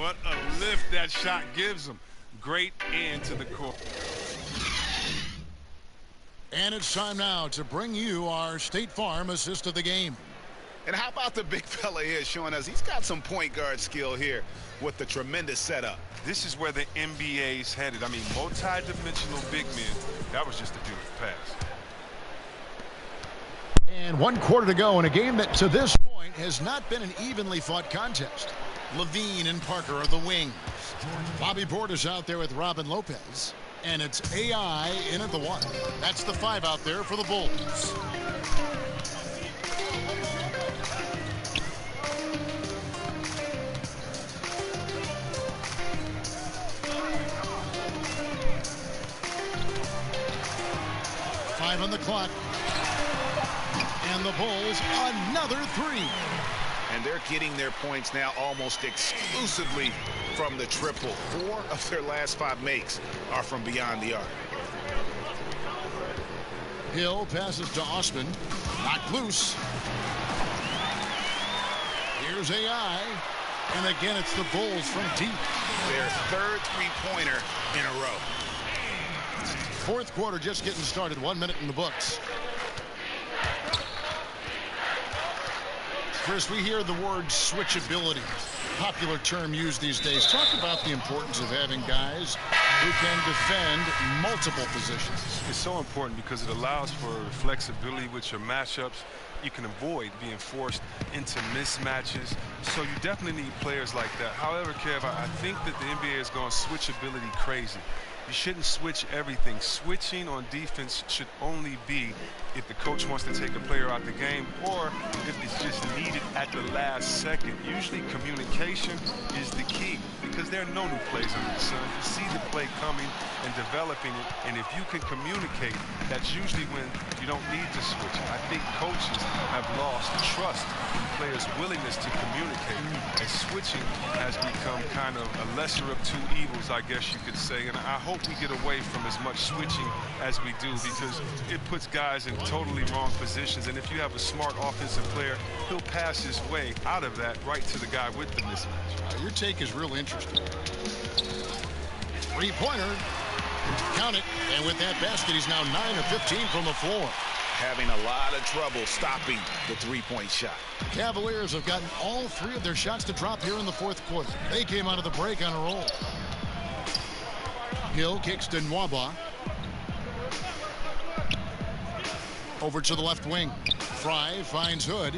what a lift that shot gives him. Great end to the court. And it's time now to bring you our State Farm assist of the game. And how about the big fella here showing us he's got some point guard skill here with the tremendous setup. This is where the NBA's headed. I mean, multi-dimensional big men. That was just a beautiful pass. And 1 quarter to go in a game that to this point has not been an evenly fought contest. Levine and Parker are the wings. Bobby Portis out there with Robin Lopez. And it's AI in at the 1. That's the 5 out there for the Bulls. On the clock, and the Bulls another 3. And they're getting their points now almost exclusively from the triple. 4 of their last 5 makes are from beyond the arc. Hill passes to Osman, knocked loose. Here's AI, and again it's the Bulls from deep. Their 3rd three-pointer in a row. 4th quarter just getting started. 1 minute in the books. Chris, we hear the word switchability, popular term used these days. Talk about the importance of having guys who can defend multiple positions. It's so important because it allows for flexibility with your matchups. You can avoid being forced into mismatches. So you definitely need players like that. However, Kev, I think that the NBA has gone switchability crazy. You shouldn't switch everything. Switching on defense should only be if the coach wants to take a player out the game or if it's just needed at the last second. Usually communication is the key because there are no new plays under the sun. You see the play coming and developing it, and if you can communicate, that's usually when you don't need to switch. I think coaches have lost trust in players' willingness to communicate, and switching has become kind of a lesser of two evils, I guess you could say. And I hope we get away from as much switching as we do because it puts guys in totally wrong positions. And if you have a smart offensive player, he'll pass his way out of that right to the guy with the mismatch. Your take is real interesting. 3-pointer. Count it. And with that basket, he's now 9 of 15 from the floor. Having a lot of trouble stopping the 3-point shot. Cavaliers have gotten all 3 of their shots to drop here in the 4th quarter. They came out of the break on a roll. Hill kicks to Nwaba. Over to the left wing. Fry finds Hood.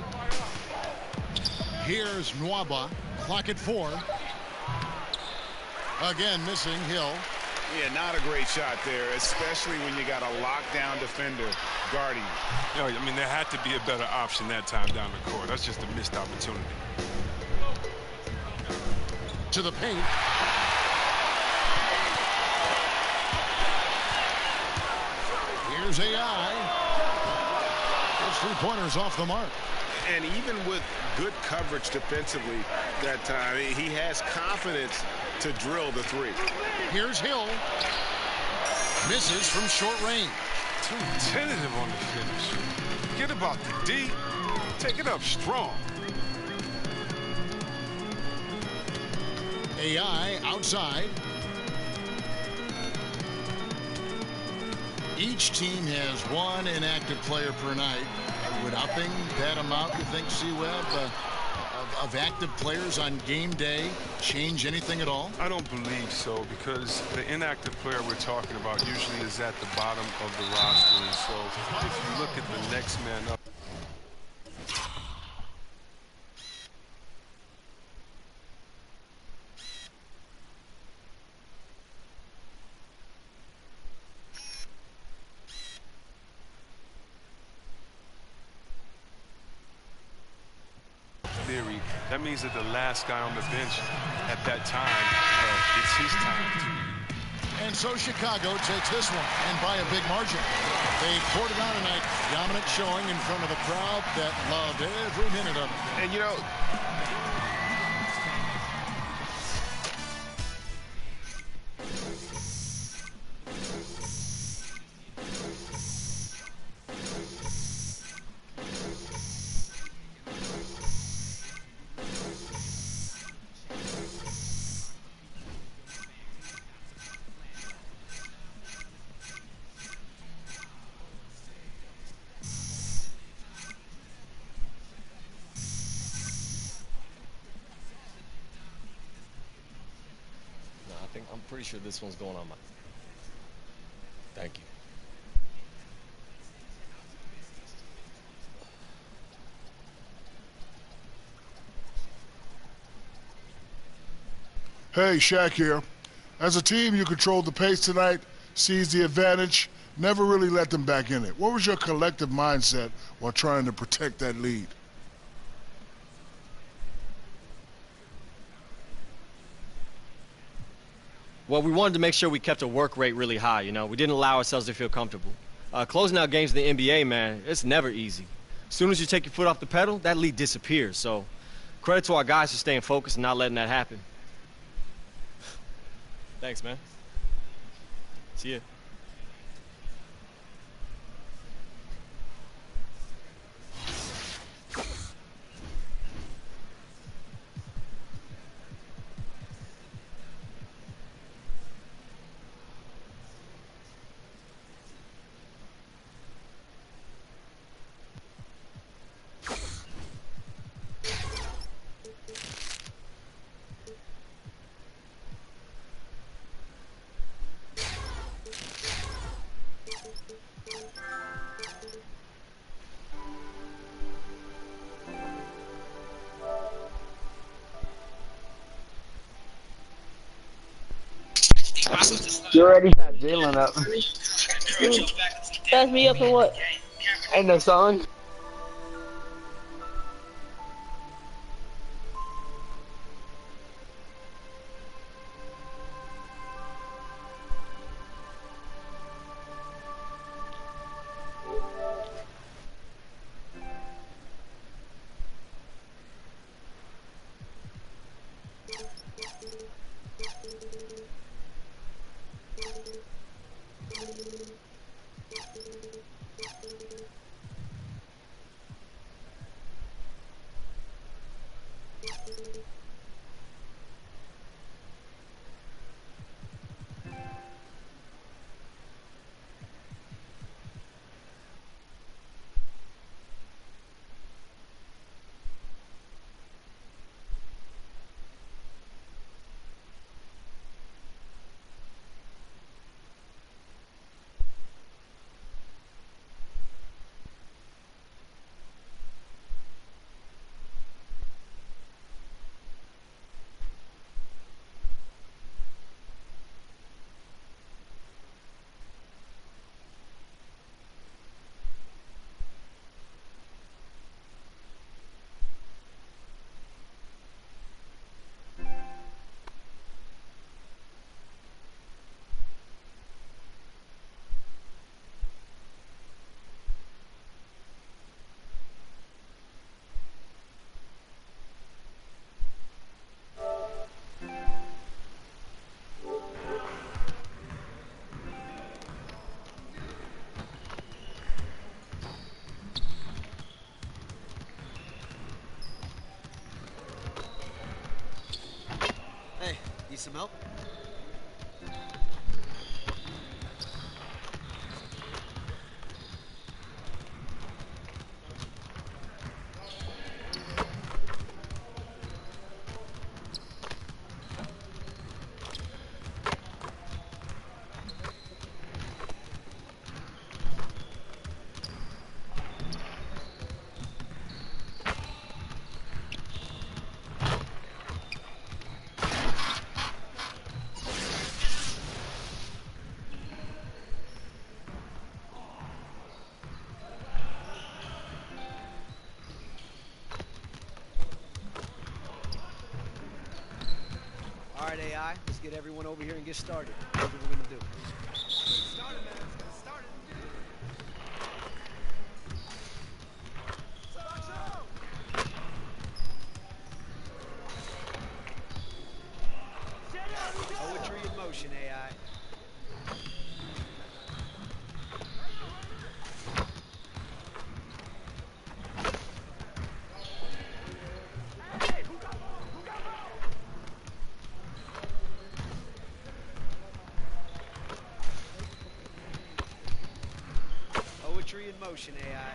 Here's Nwaba. Clock at 4. Again missing Hill. Yeah, not a great shot there, especially when you got a lockdown defender guarding you. You know, I mean, there had to be a better option that time down the court. That's just a missed opportunity. To the paint. Here's AI. Those 3-pointers off the mark. And even with good coverage defensively that time, he has confidence to drill the 3. Here's Hill. Misses from short range. Too tentative on the finish. Forget about the D. Take it up strong. AI outside. Each team has 1 inactive player per night. Would upping that amount, you think, C-Web, of active players on game day change anything at all? I don't believe so because the inactive player we're talking about usually is at the bottom of the roster. And so if you look at the next man up, theory, that means that the last guy on the bench at that time, it's his time. And so Chicago takes this one, and by a big margin. They poured it on tonight. Dominant showing in front of a crowd that loved every minute of it. And, you know, I'm pretty sure this one's going on my. Thank you. Hey, Shaq here. As a team, you controlled the pace tonight, seized the advantage, never really let them back in it. What was your collective mindset while trying to protect that lead? Well, we wanted to make sure we kept our work rate really high, you know. We didn't allow ourselves to feel comfortable. Closing out games in the NBA, man, it's never easy. As soon as you take your foot off the pedal, that lead disappears. So credit to our guys for staying focused and not letting that happen. Thanks, man. See ya. You already got Jalen up. Pass me up and what? Ain't no song. Hey, need some help? All right, AI, let's get everyone over here and get started. Here's what we're gonna do. Get started, man. Let's get started. Poetry in motion, AI. Poetry in motion, AI.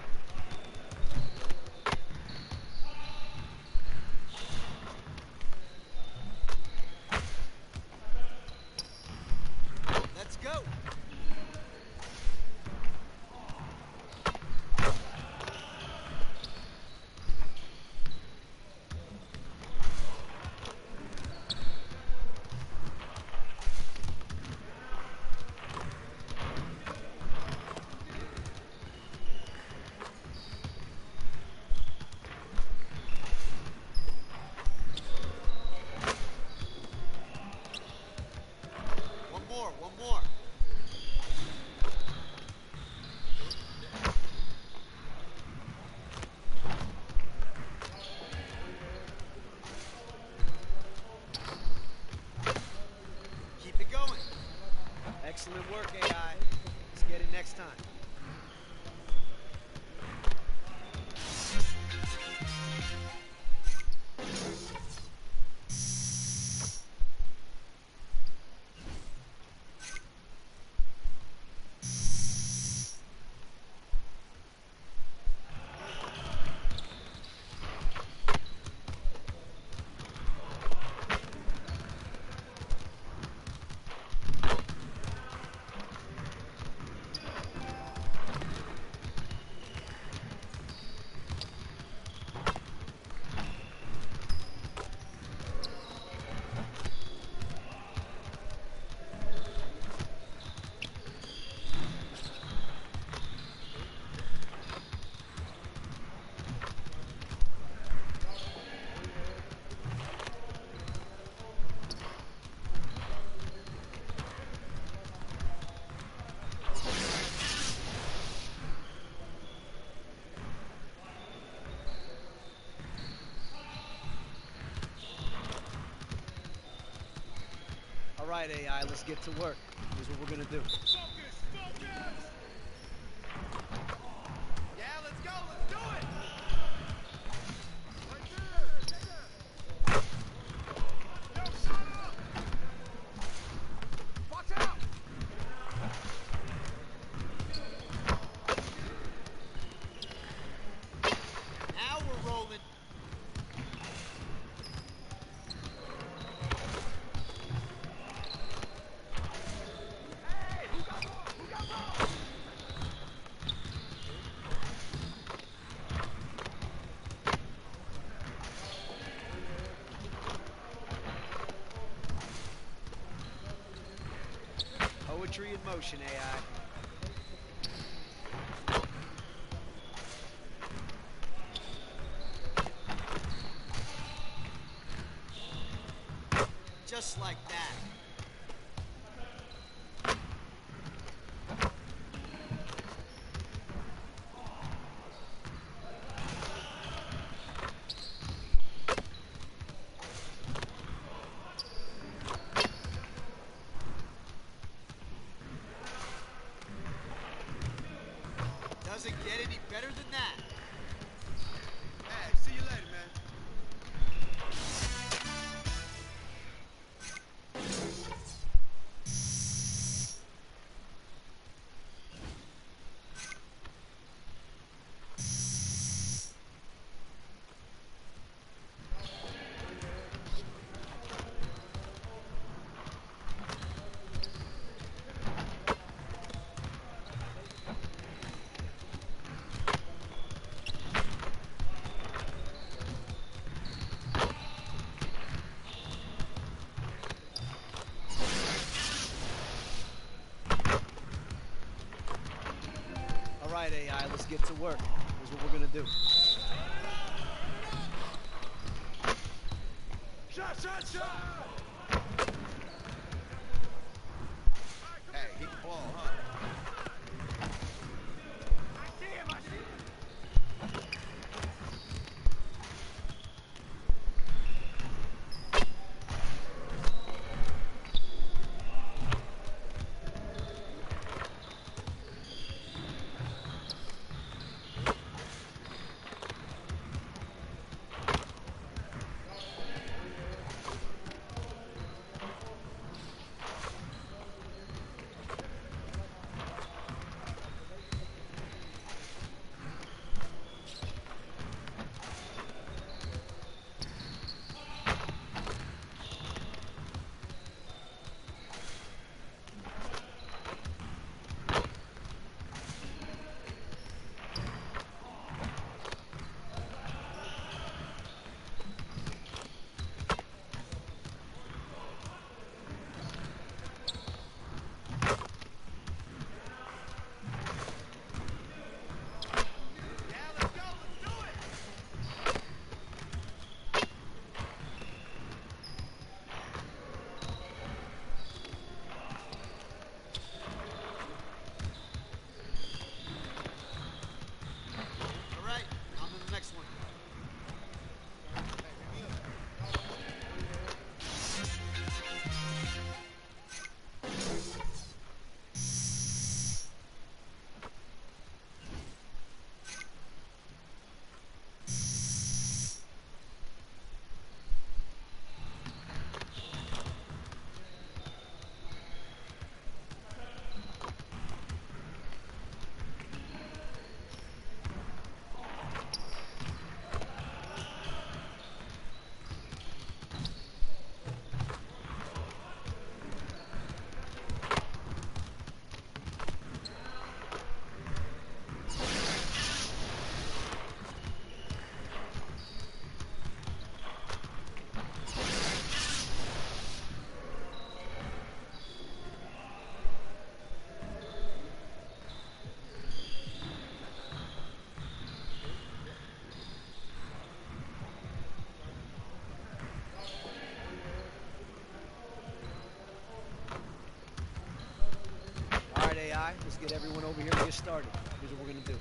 work, AI. Let's get it next time. All right, AI, let's get to work. Here's what we're gonna do. Focus! Yeah, let's go, let's do it! Right there! Yo, shut up! Watch out! Now we're rolling. Poetry in motion, AI. Just like that. Doesn't get any better than that. Hey, see you later, man. All right, AI, let's get to work. Here's what we're gonna do. Shot! Hey, he can ball, huh? I see him! right, let's get everyone over here and get started. Here's what we're going to do.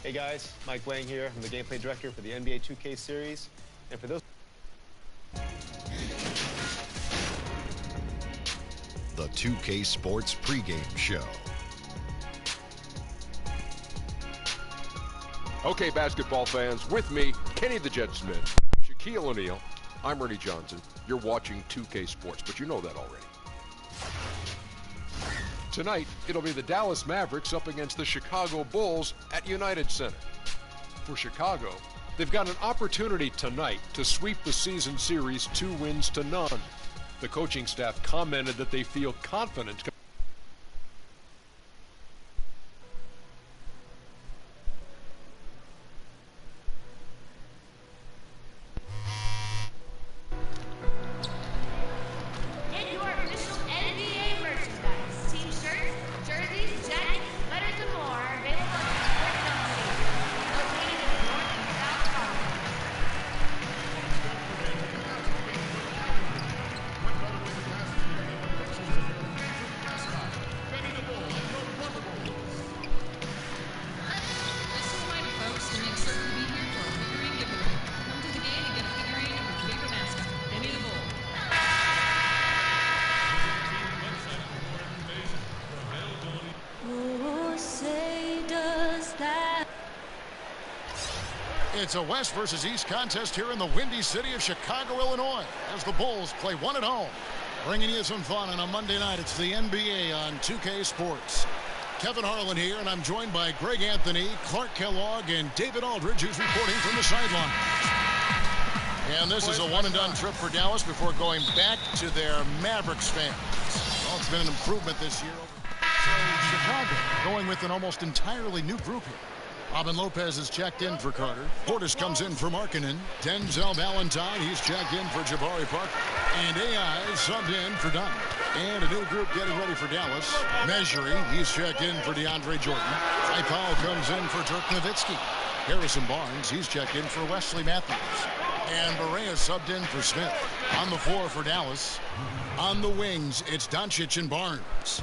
Hey guys, Mike Wang here. I'm the gameplay director for the NBA 2K series. And for those... The 2K Sports pregame show. Okay, basketball fans, with me, Kenny the Jet Smith, Shaquille O'Neal, I'm Ernie Johnson. You're watching 2K Sports, but you know that already. Tonight, it'll be the Dallas Mavericks up against the Chicago Bulls at United Center. For Chicago, they've got an opportunity tonight to sweep the season series 2 wins to none. The coaching staff commented that they feel confident. It's a West versus East contest here in the windy city of Chicago, Illinois, as the Bulls play one at home. Bringing you some fun on a Monday night. It's the NBA on 2K Sports. Kevin Harlan here, and I'm joined by Greg Anthony, Clark Kellogg, and David Aldridge, who's reporting from the sideline. And this is a one-and-done trip for Dallas before going back to their Mavericks fans. Well, it's been an improvement this year. So Chicago going with an almost entirely new group here. Robin Lopez is checked in for Carter. Portis comes in for Markkanen. Denzel Valentine, he's checked in for Jabari Parker. And AI is subbed in for Dunn. And a new group getting ready for Dallas. Measuring, he's checked in for DeAndre Jordan. Ty Powell comes in for Dirk Nowitzki. Harrison Barnes, he's checked in for Wesley Matthews. And Barea subbed in for Smith. On the floor for Dallas. On the wings, it's Doncic and Barnes.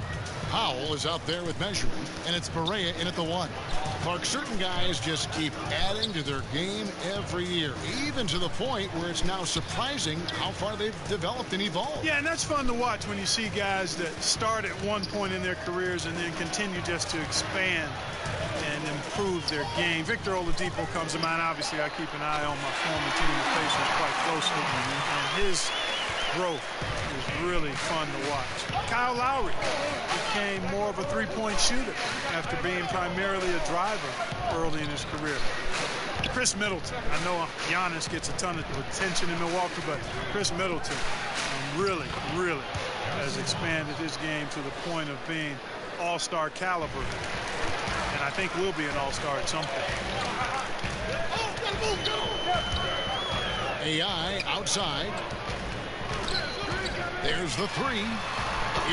Powell is out there with Measuring, and it's Barea in at the 1. Clark, certain guys just keep adding to their game every year, even to the point where it's now surprising how far they've developed and evolved. Yeah, and that's fun to watch when you see guys that start at one point in their careers and then continue just to expand and improve their game. Victor Oladipo comes to mind. Obviously, I keep an eye on my former team, the Pacers, quite closely, and his growth is really fun to watch. Kyle Lowry became more of a three-point shooter after being primarily a driver early in his career. Chris Middleton, I know Giannis gets a ton of attention in Milwaukee, but Chris Middleton really has expanded his game to the point of being all-star caliber, and I think will be an all-star at some point. AI outside. There's the three.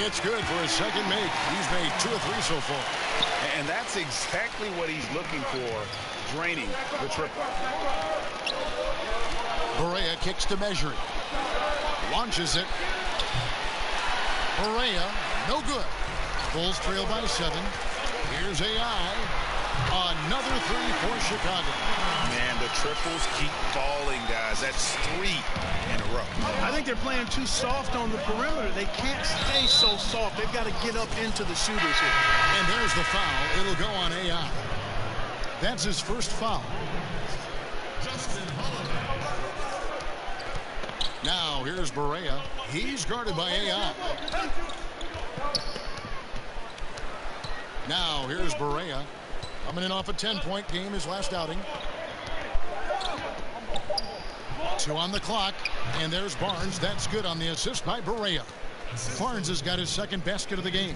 It's good for his second make. He's made 2 of 3 so far. And that's exactly what he's looking for, draining the triple. Barea kicks to measure it. Launches it. Barea, no good. Bulls trail by 7. Here's AI. Another 3 for Chicago. Man, the triples keep falling, guys. That's 3 in a row. I think they're playing too soft on the perimeter. They can't stay so soft. They've got to get up into the shooters here. And there's the foul. It'll go on AI. That's his first foul. Now here's Barea. He's guarded by AI. Now here's Barea. Coming in off a 10-point game, his last outing. 2 on the clock, and there's Barnes. That's good on the assist by Barea. Barnes has got his second basket of the game.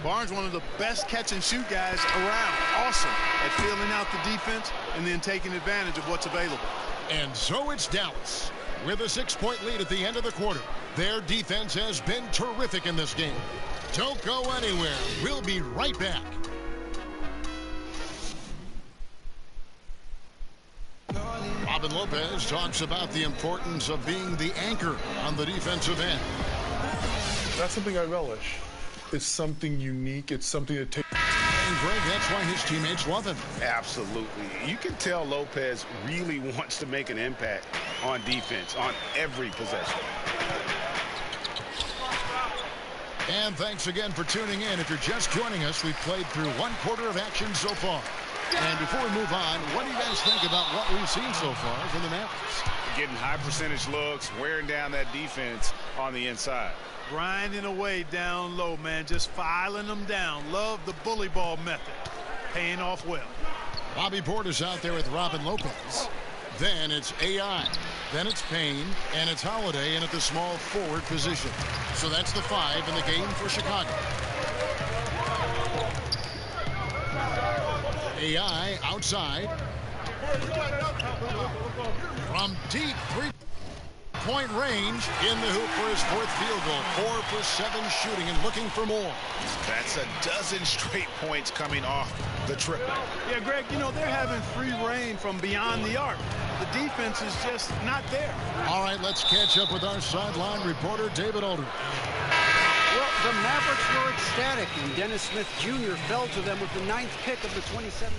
Barnes, one of the best catch-and-shoot guys around. Awesome at filling out the defense and then taking advantage of what's available. And so it's Dallas with a 6-point lead at the end of the quarter. Their defense has been terrific in this game. Don't go anywhere. We'll be right back. Robin Lopez talks about the importance of being the anchor on the defensive end. That's something I relish. It's something unique. It's something that takes... And Greg, that's why his teammates love him. Absolutely. You can tell Lopez really wants to make an impact on defense, on every possession. And thanks again for tuning in. If you're just joining us, we've played through 1 quarter of action so far. And before we move on, what do you guys think about what we've seen so far from the Mavericks? Getting high percentage looks, wearing down that defense on the inside. Grinding away down low, man. Just filing them down. Love the bully ball method. Paying off well. Bobby Portis out there with Robin Lopez. Then it's AI. Then it's Payne. And it's Holiday in at the small forward position. So that's the 5 in the game for Chicago. AI outside. From deep 3-point range, in the hoop for his 4th field goal. 4 for 7 shooting and looking for more. That's a dozen straight points coming off the triple. Yeah, Greg, you know, they're having free reign from beyond the arc. The defense is just not there. All right, let's catch up with our sideline reporter, David Aldridge. Well, the Mavericks were ecstatic, and Dennis Smith Jr. fell to them with the 9th pick of the 27th.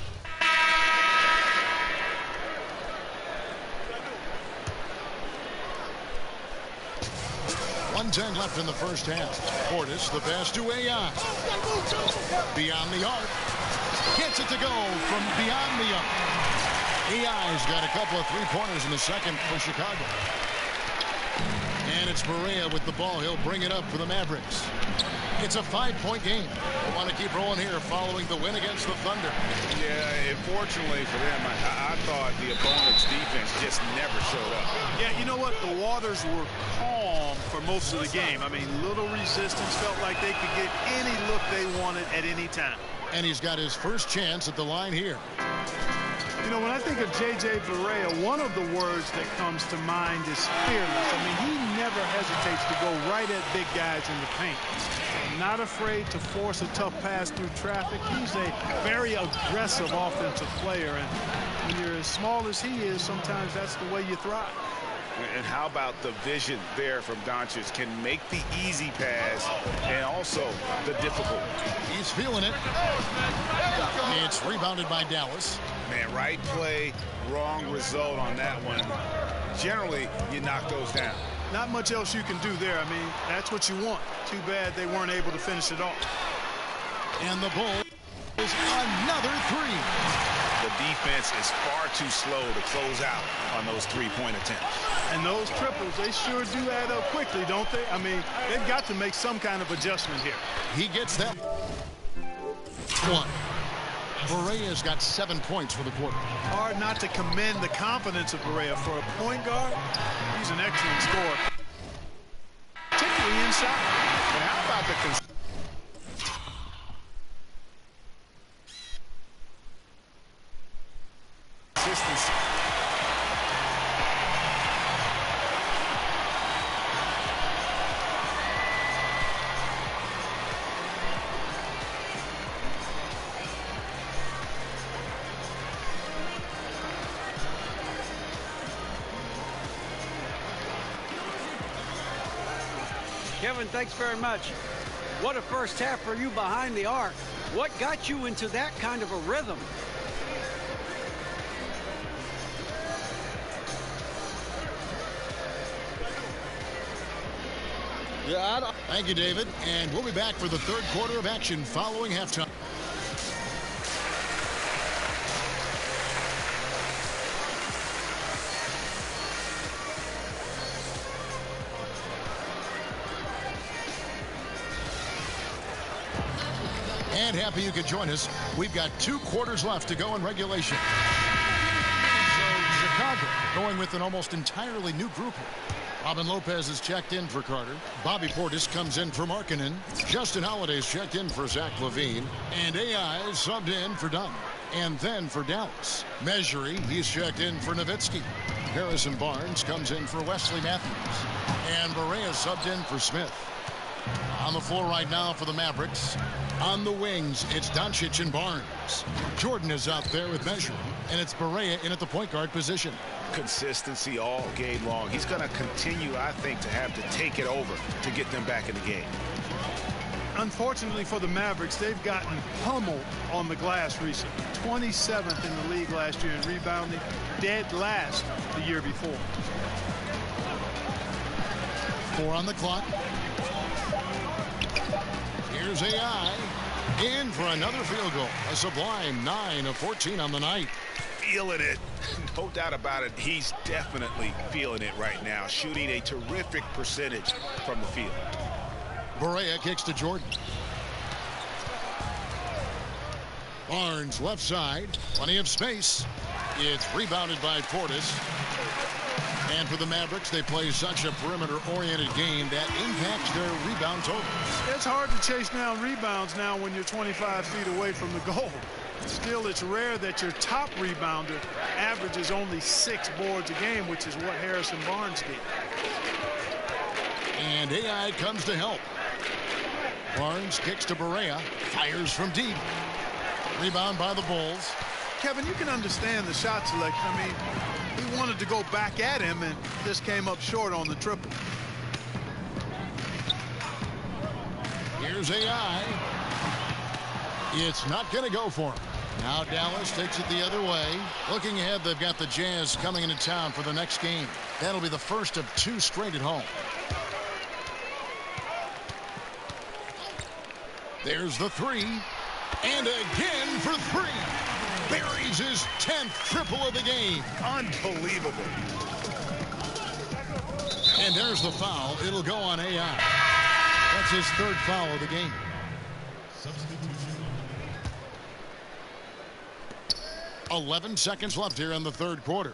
1:10 left in the first half. Portis, the pass to AI. Beyond the arc. Gets it to go from beyond the arc. AI's got a couple of 3-pointers in the second for Chicago. And it's Barea with the ball. He'll bring it up for the Mavericks. It's a 5-point game. They want to keep rolling here following the win against the Thunder. Yeah, unfortunately for them, I thought the opponent's defense just never showed up. Yeah, you know what? The waters were calm for most of the game. I mean, little resistance. Felt like they could get any look they wanted at any time. And he's got his first chance at the line here. You know, when I think of J.J. Barea, one of the words that comes to mind is fearless. I mean, he never hesitates to go right at big guys in the paint. Not afraid to force a tough pass through traffic. He's a very aggressive offensive player. And when you're as small as he is, sometimes that's the way you thrive. And how about the vision there from Doncic? Can make the easy pass and also the difficult. He's feeling it. It's rebounded by Dallas. Man, right play, wrong result on that one. Generally, you knock those down. Not much else you can do there. I mean, that's what you want. Too bad they weren't able to finish it off. And the Bulls, another 3. The defense is far too slow to close out on those 3-point attempts. And those triples, they sure do add up quickly, don't they? I mean, they've got to make some kind of adjustment here. He gets that one. Barea's got 7 points for the quarter. Hard not to commend the confidence of Barea. For a point guard, he's an excellent scorer, particularly inside. And how about the consistency? Kevin, thanks very much. What a first half for you behind the arc. What got you into that kind of a rhythm? Thank you, David. And we'll be back for the third quarter of action following halftime. And happy you could join us. We've got 2 quarters left to go in regulation. So Chicago going with an almost entirely new group here. Robin Lopez is checked in for Carter. Bobby Portis comes in for Markkanen. Justin Holiday's checked in for Zach LaVine. And AI is subbed in for Dunn. And then for Dallas, Mejri, he's checked in for Nowitzki. Harrison Barnes comes in for Wesley Matthews. And Barea subbed in for Smith. On the floor right now for the Mavericks. On the wings, it's Doncic and Barnes. Jordan is out there with Mejri. And it's Barea in at the point guard position. Consistency all game long. He's going to continue, I think, to have to take it over to get them back in the game. Unfortunately for the Mavericks, they've gotten pummeled on the glass recently. 27th in the league last year in rebounding, dead last the year before. 4 on the clock. Here's AI in for another field goal. A sublime 9 of 14 on the night. Feeling it. No doubt about it. He's definitely feeling it right now. Shooting a terrific percentage from the field. Barea kicks to Jordan. Barnes left side. Plenty of space. It's rebounded by Portis. And for the Mavericks, they play such a perimeter-oriented game that impacts their rebound totals. It's hard to chase down rebounds now when you're 25 feet away from the goal. Still, it's rare that your top rebounder averages only 6 boards a game, which is what Harrison Barnes did. And AI comes to help. Barnes kicks to Barea, fires from deep. Rebound by the Bulls. Kevin, you can understand the shot selection. I mean, he wanted to go back at him and just came up short on the triple. Here's AI. It's not going to go for him. Now Dallas takes it the other way. Looking ahead, they've got the Jazz coming into town for the next game. That'll be the first of 2 straight at home. There's the 3. And again for 3. Buries his 10th triple of the game. Unbelievable. And there's the foul. It'll go on AI. That's his 3rd foul of the game. 11 seconds left here in the 3rd quarter.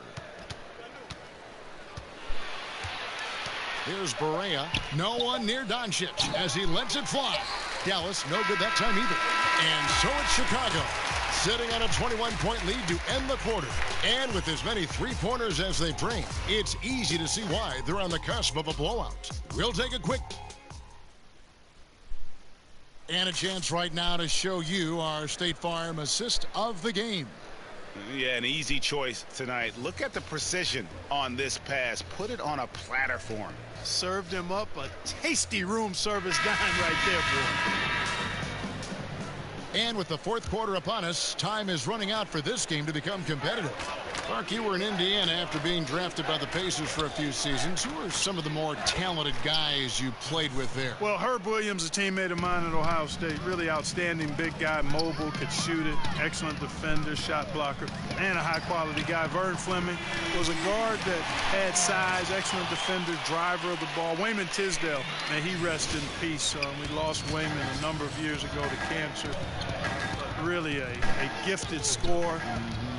Here's Barea. No one near Doncic as he lets it fly. Dallas, no good that time either. And so it's Chicago, sitting on a 21-point lead to end the quarter. And with as many three-pointers as they bring, it's easy to see why they're on the cusp of a blowout. We'll take a quick... And a chance right now to show you our State Farm assist of the game. Yeah, an easy choice tonight. Look at the precision on this pass. Put it on a platter for him. Served him up a tasty room service dime right there, boy. And with the 4th quarter upon us, time is running out for this game to become competitive. Mark, you were in Indiana after being drafted by the Pacers for a few seasons. Who are some of the more talented guys you played with there? Well, Herb Williams, a teammate of mine at Ohio State, really outstanding big guy, mobile, could shoot it, excellent defender, shot blocker, and a high-quality guy. Vern Fleming was a guard that had size, excellent defender, driver of the ball. Wayman Tisdale, may he rest in peace. We lost Wayman a number of years ago to cancer. Really a gifted scorer.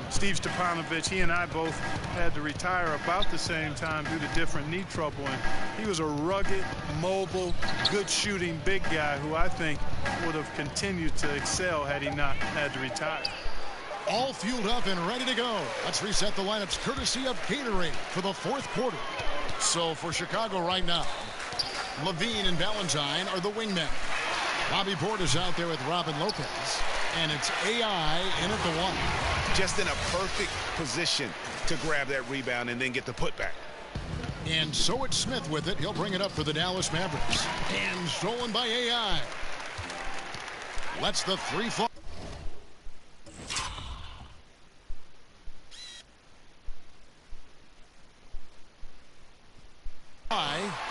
Steve Stepanovich, he and I both had to retire about the same time due to different knee trouble. And he was a rugged, mobile, good shooting big guy who I think would have continued to excel had he not had to retire. All fueled up and ready to go. Let's reset the lineups courtesy of Gatorade for the 4th quarter. So for Chicago right now, LaVine and Valentine are the wingmen. Bobby Portis out there with Robin Lopez. And it's AI in at the 1. Just in a perfect position to grab that rebound and then get the putback. And so it's Smith with it. He'll bring it up for the Dallas Mavericks. And stolen by AI. Lets the three fall.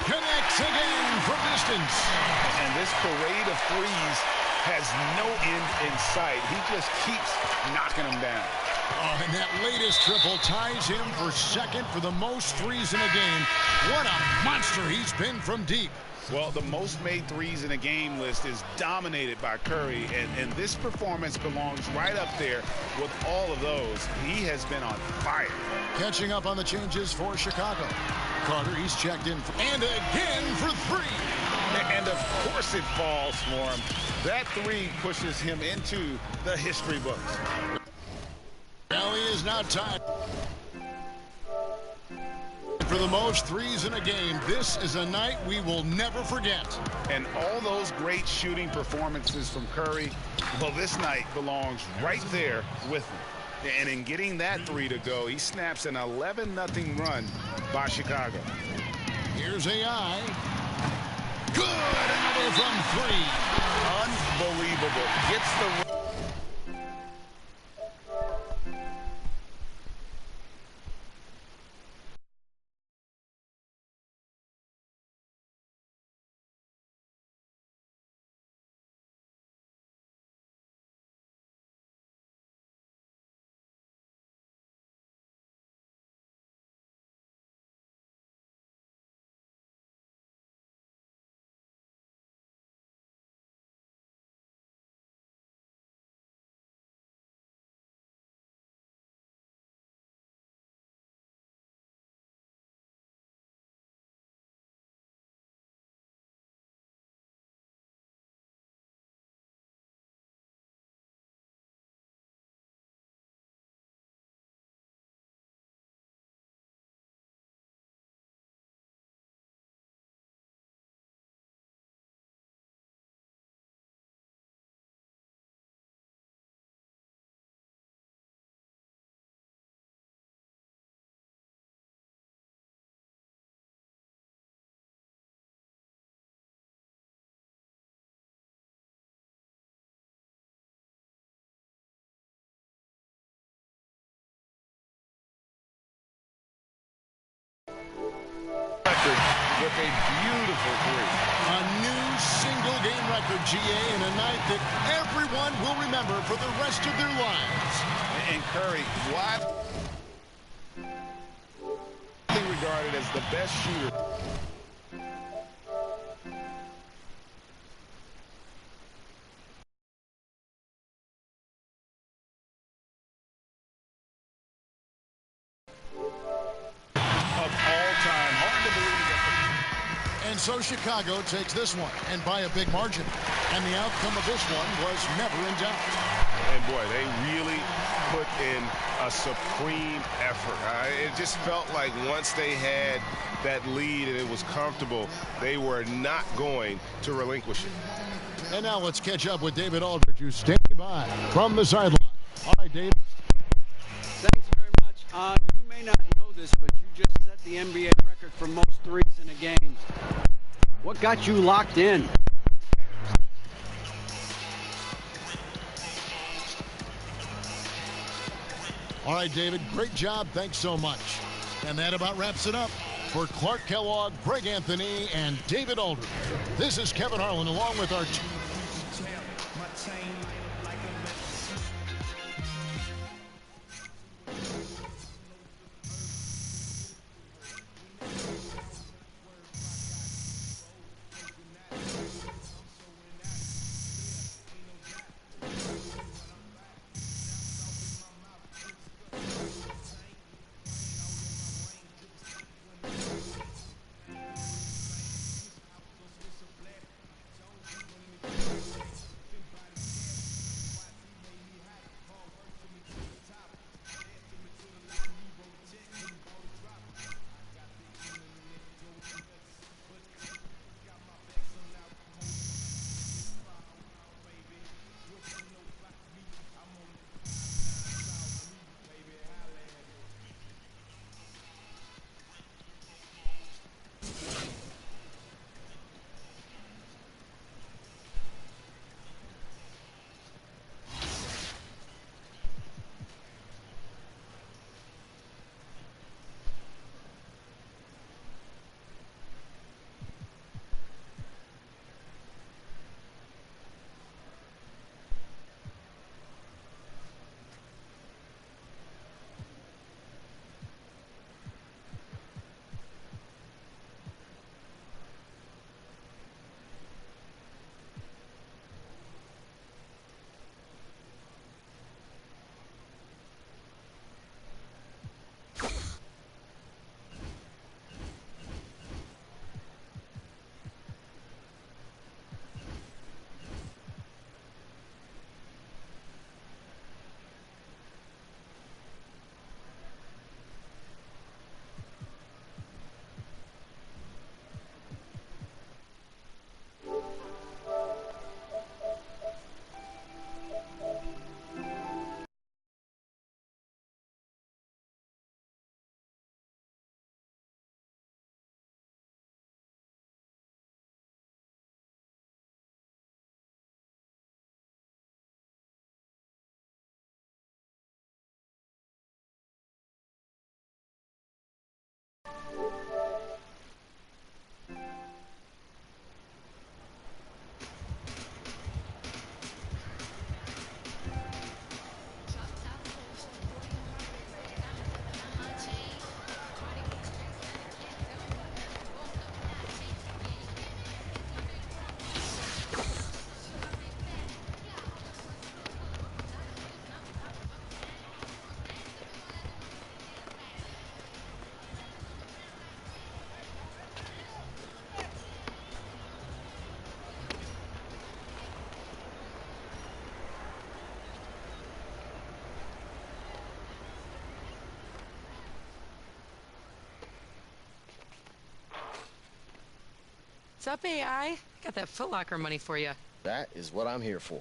Connects again from distance. And this parade of threes has no end in sight. He just keeps knocking them down. Oh, and that latest triple ties him for second for the most threes in a game. What a monster he's been from deep. Well, the most made threes in a game list is dominated by Curry, and this performance belongs right up there with all of those. He has been on fire. Catching up on the changes for Chicago. Carter, he's checked in. And again for three. And of course it falls for him. That three pushes him into the history books. Now he is now tied for the most threes in a game. This is a night we will never forget. And all those great shooting performances from Curry, well, this night belongs right there with him. And in getting that three to go, he snaps an 11-0 run by Chicago. Here's AI. Good angle from three. Unbelievable. Gets the... With a beautiful three. A new single-game record, GA, in a night that everyone will remember for the rest of their lives. And Curry, widely regarded as the best shooter. And so Chicago takes this one, and by a big margin. And the outcome of this one was never in doubt. And boy, they really put in a supreme effort. It just felt like once they had that lead and it was comfortable, they were not going to relinquish it. And now let's catch up with David Aldridge, who's standing by from the sideline. All right, David. Thanks very much. You may not know this, but you just set the NBA record for most threes in a game. What got you locked in? All right, David, great job. Thanks so much. And that about wraps it up. For Clark Kellogg, Greg Anthony, and David Aldridge, this is Kevin Harlan along with our What's up, AI? Got that Foot Locker money for you. That is what I'm here for.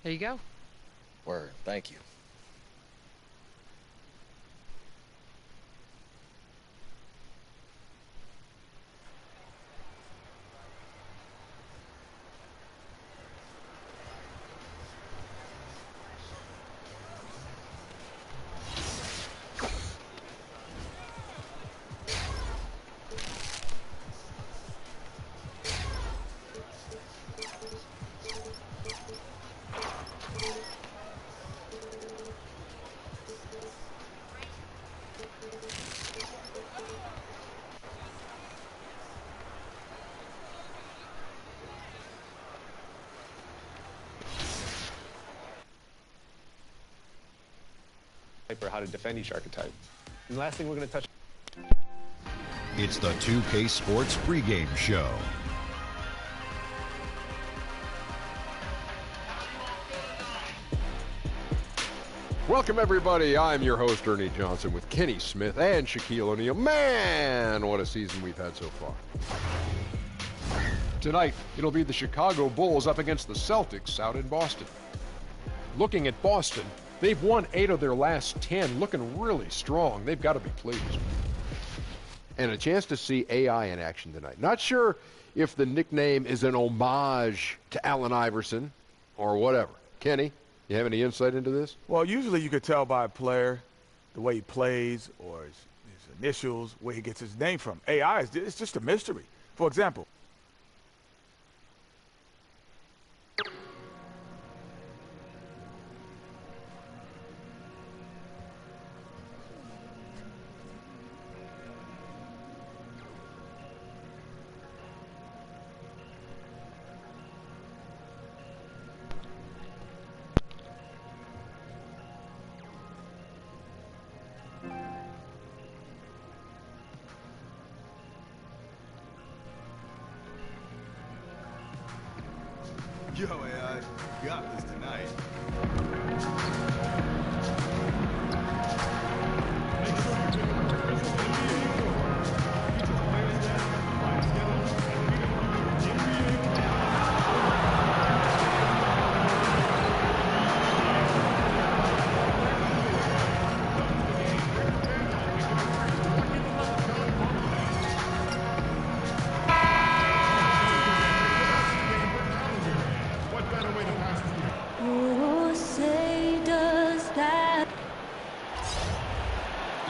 There you go. Word. Thank you. For how to defend each archetype. And the last thing we're going to touch. It's the 2K Sports pregame show. Welcome, everybody. I'm your host, Ernie Johnson, with Kenny Smith and Shaquille O'Neal. Man, what a season we've had so far. Tonight, it'll be the Chicago Bulls up against the Celtics out in Boston. Looking at Boston, they've won 8 of their last 10, looking really strong. They've got to be pleased. And a chance to see AI in action tonight. Not sure if the nickname is an homage to Allen Iverson or whatever. Kenny, you have any insight into this? Well, usually you could tell by a player the way he plays or his initials, where he gets his name from. AI, it's just a mystery. For example, Yo, AI, got this tonight.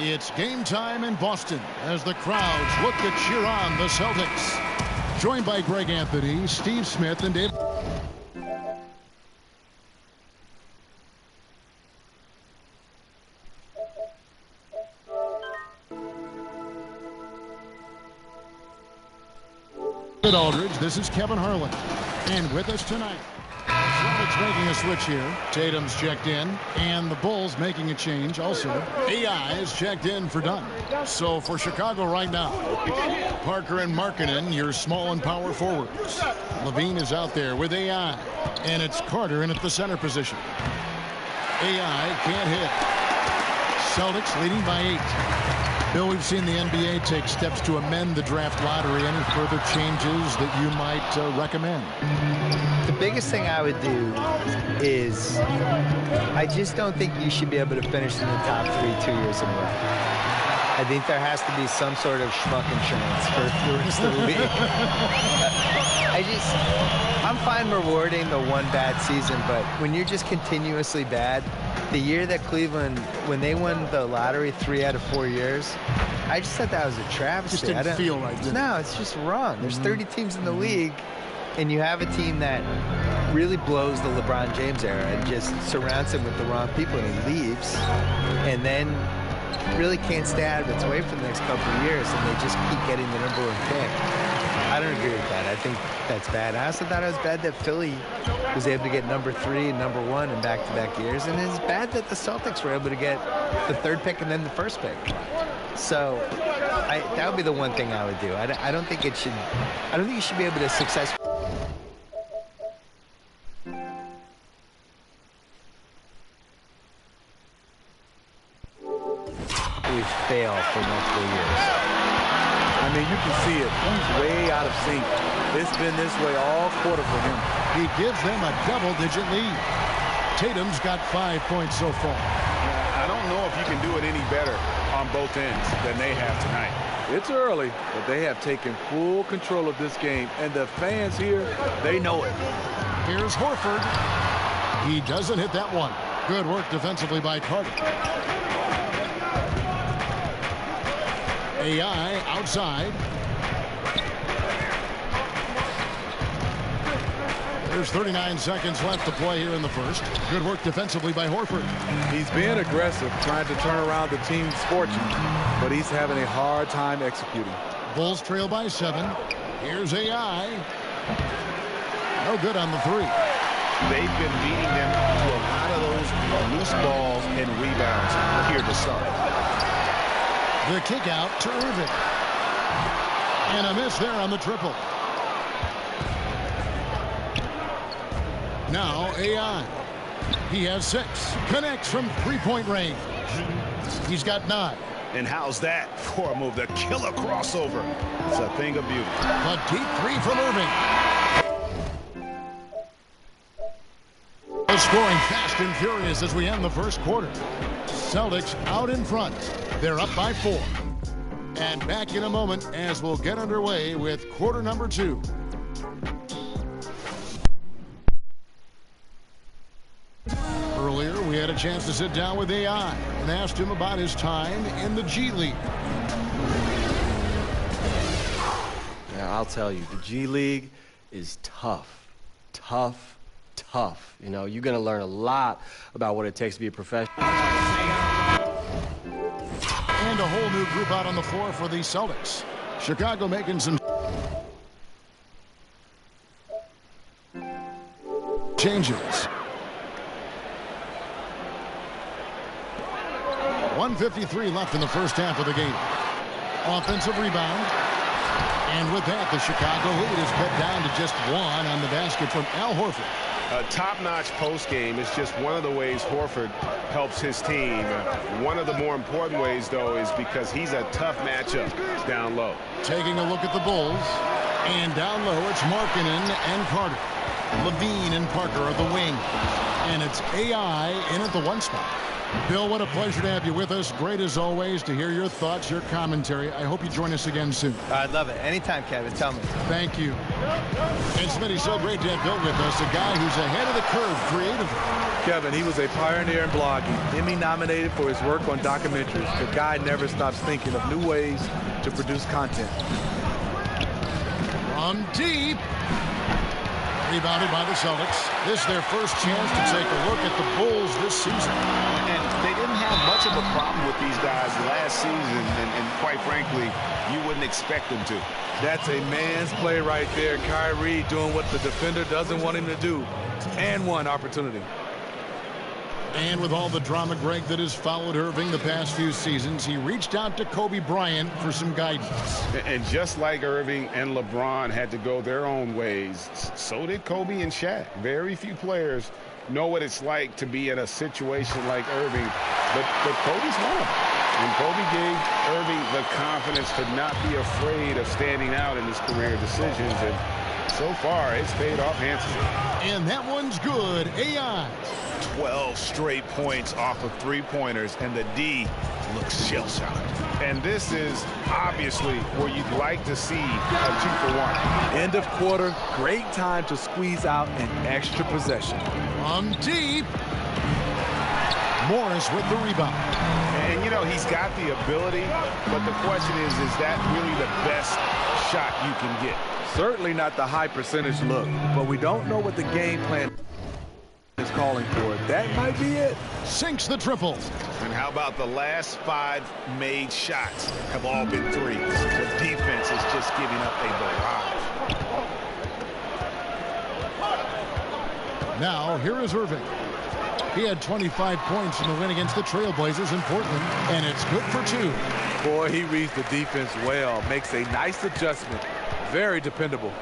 It's game time in Boston as the crowds look to cheer on the Celtics. Joined by Greg Anthony, Steve Smith, and Dave. Aldridge, this is Kevin Harlan. And with us tonight, Celtics making a switch here. Tatum's checked in, and the Bulls making a change also. AI is checked in for Dunn. So for Chicago right now, Parker and Markkanen, your small and power forwards. Levine is out there with AI, and it's Carter in at the center position. AI can't hit. Celtics leading by 8. Bill, we've seen the NBA take steps to amend the draft lottery. Any further changes that you might recommend? The biggest thing I would do is I just don't think you should be able to finish in the top 3 2 years in a row. I think there has to be some sort of schmuck insurance for the rest of the league. I'm fine rewarding the one bad season, but when you're just continuously bad, the year that Cleveland, when they won the lottery 3 out of 4 years, I just thought that was a travesty. Just didn't feel right, did it? No, it's just wrong. There's 30 teams in the league, and you have a team that really blows the LeBron James era and just surrounds him with the wrong people, and he leaves, and then really can't stay out of its way for the next couple of years, and they just keep getting the #1 pick. I don't agree with that. I think that's bad. I also thought it was bad that Philly was able to get #3 and #1 in back-to-back years, and it's bad that the Celtics were able to get the 3rd pick and then the 1st pick. So that would be the one thing I would do. I don't think it should. I don't think you should be able to successfully. We fail for multiple years. I mean, you can see it. He's way out of sync. It's been this way all quarter for him. He gives them a double-digit lead. Tatum's got 5 points so far. I don't know if you can do it any better on both ends than they have tonight. It's early, but they have taken full control of this game, and the fans here, they know it. Here's Horford. He doesn't hit that one. Good work defensively by Carter. AI outside. There's 39 seconds left to play here in the first. Good work defensively by Horford. He's being aggressive, trying to turn around the team's fortune, but he's having a hard time executing. Bulls trail by 7. Here's AI. No good on the 3. They've been beating them to a lot of those loose balls and rebounds here to start. The kick out to Irving. And a miss there on the triple. Now AI. He has 6. Connects from 3-point range. He's got 9. And how's that for a move? The killer crossover. It's a thing of beauty. A deep 3 from Irving. Scoring fast and furious as we end the first quarter. Celtics out in front. They're up by 4. And back in a moment as we'll get underway with quarter number 2. Earlier, we had a chance to sit down with AI and asked him about his time in the G League. Yeah, I'll tell you, the G League is tough. Tough. You know, you're going to learn a lot about what it takes to be a professional. And a whole new group out on the floor for the Celtics. Chicago making some changes. 1:53 left in the first half of the game. Offensive rebound. And with that, the Chicago lead is cut down to just 1 on the basket from Al Horford. A top-notch post game is just one of the ways Horford helps his team. One of the more important ways, though, is because he's a tough matchup down low. Taking a look at the Bulls. And down low, it's Markkanen and Carter. Levine and Parker are the wing. And it's AI in at the 1 spot. Bill, what a pleasure to have you with us. Great as always to hear your thoughts, your commentary. I hope you join us again soon. I'd love it. Anytime, Kevin. Tell me. Thank you. And Smitty, so great to have Bill with us, a guy who's ahead of the curve creatively. Kevin, he was a pioneer in blogging. Emmy nominated for his work on documentaries. The guy never stops thinking of new ways to produce content. From deep. Rebounded by the Celtics. This is their first chance to take a look at the Bulls this season. And they didn't have much of a problem with these guys last season, and quite frankly, you wouldn't expect them to. That's a man's play right there. Kyrie doing what the defender doesn't want him to do. And 1 opportunity. And with all the drama, Greg, that has followed Irving the past few seasons, he reached out to Kobe Bryant for some guidance. And just like Irving and LeBron had to go their own ways, so did Kobe and Shaq. Very few players know what it's like to be in a situation like Irving, but Kobe's one of them. And Kobe gave Irving the confidence to not be afraid of standing out in his career decisions. And so far, it's paid off handsomely. And that one's good. AI. 12 straight points off of three-pointers, and the D looks shell-shocked. And this is obviously where you'd like to see a 2-for-1. End of quarter, great time to squeeze out an extra possession. From deep. Morris with the rebound. And, you know, he's got the ability, but the question is that really the best shot you can get? Certainly not the high percentage look, but we don't know what the game plan is calling for. That might be it. Sinks the triple. And how about the last 5 made shots have all been threes? The defense is just giving up a barrage. Now, here is Irving. He had 25 points in the win against the Trailblazers in Portland, and it's good for 2. Boy, he reads the defense well, makes a nice adjustment. Very dependable.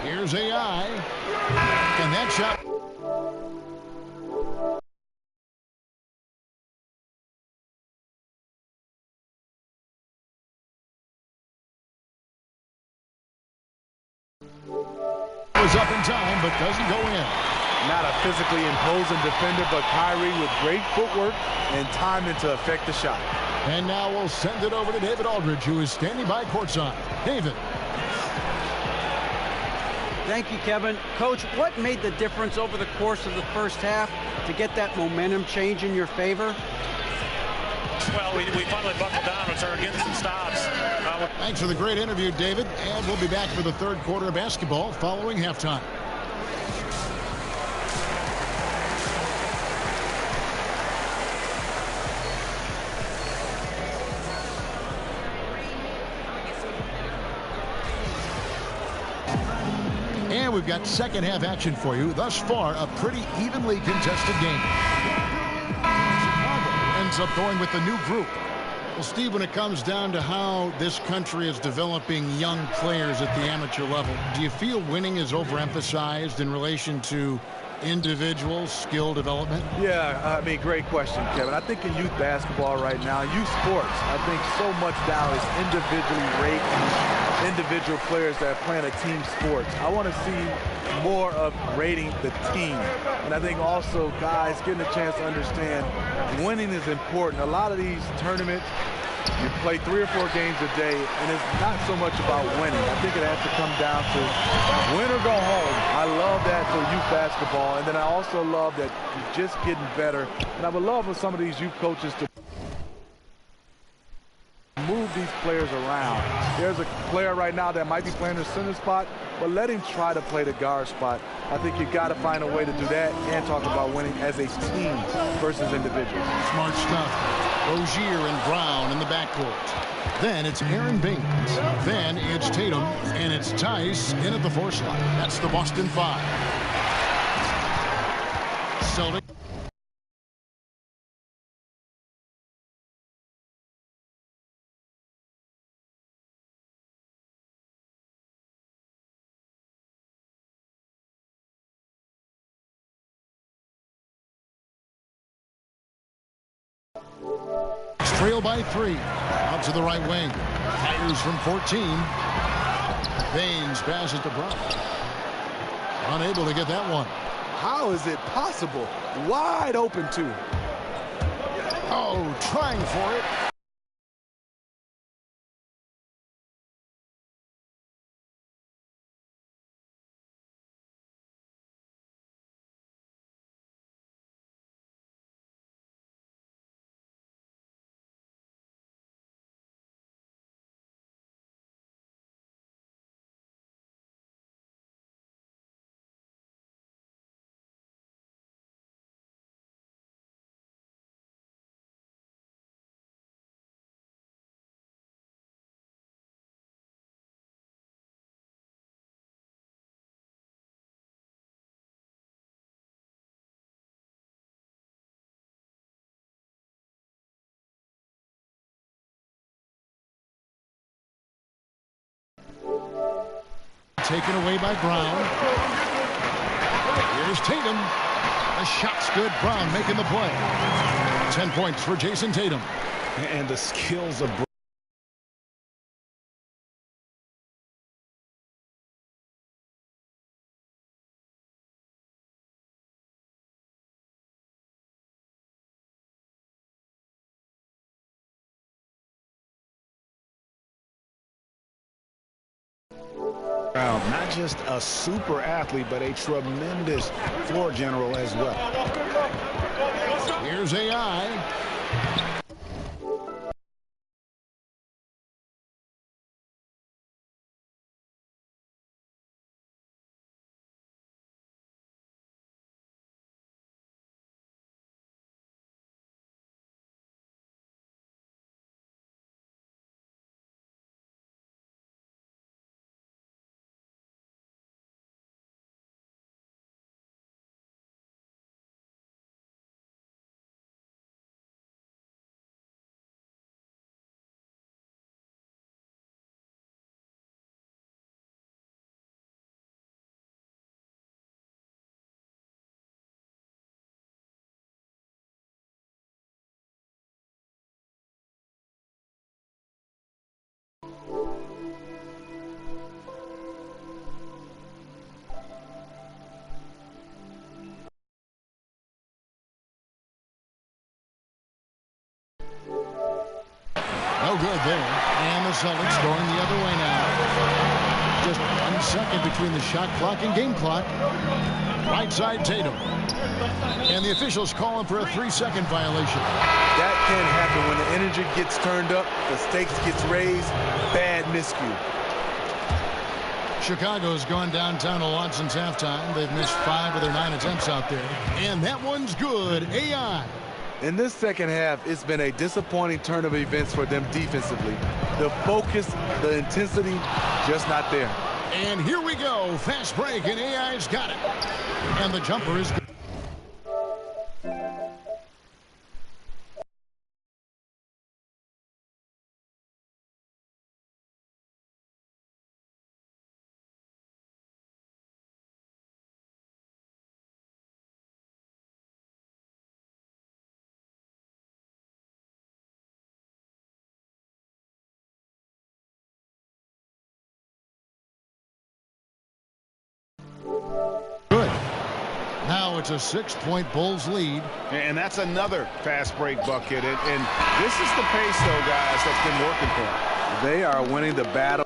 Here's AI, and that shot. Was up in time, but doesn't go in. Not a physically imposing defender, but Kyrie with great footwork and timing to affect the shot. And now we'll send it over to David Aldridge, who is standing by courtside. David. Thank you, Kevin. Coach, what made the difference over the course of the first half to get that momentum change in your favor? Well, we finally buckled down and started getting some stops. Thanks for the great interview, David. And we'll be back for the third quarter of basketball following halftime. And we've got second half action for you. Thus far, a pretty evenly contested game. Chicago ends up going with the new group. Well, Steve, when it comes down to how this country is developing young players at the amateur level, do you feel winning is overemphasized in relation to individual skill development? Yeah, I mean, great question, Kevin. I think in youth basketball right now, youth sports, I think so much now is individually rating individual players that are playing a team sport. I want to see more of rating the team. And I think also guys getting a chance to understand winning is important. A lot of these tournaments, you play 3 or 4 games a day, and it's not so much about winning. I think it has to come down to win or go home. I love that for youth basketball, and then I also love that you're just getting better. And I would love for some of these youth coaches to move these players around. There's a player right now that might be playing the center spot, but let him try to play the guard spot. I think you got to find a way to do that and talk about winning as a team versus individuals. Smart stuff. Rozier and Brown in the backcourt. Then it's Aaron Baines. Then it's Tatum, and it's Tice in at the 4 slot. That's the Boston 5. Celtics. Trail by 3. Out to the right wing. Fires from 14. Baines passes to Brown. Unable to get that one. How is it possible? Wide open, too. Oh, trying for it. Taken away by Brown. Here's Tatum. The shot's good. Brown making the play. 10 points for Jason Tatum. And the skills of Brown, not just a super athlete, but a tremendous floor general as well. Here's AI. No good there. And the Celtics going the other way now. Just 1 second between the shot clock and game clock. Right side Tatum. And the officials calling for a 3-second violation. That can happen when the energy gets turned up, the stakes gets raised, bad miscue. Chicago's gone downtown to Watson's halftime. They've missed 5 of their 9 attempts out there. And that one's good. AI. In this second half, it's been a disappointing turn of events for them defensively. The focus, the intensity, just not there. And here we go. Fast break, and AI's got it. And the jumper is good. Good. Now it's a 6-point Bulls lead. And that's another fast break bucket. And this is the pace, though, guys, that's been working for them. They are winning the battle.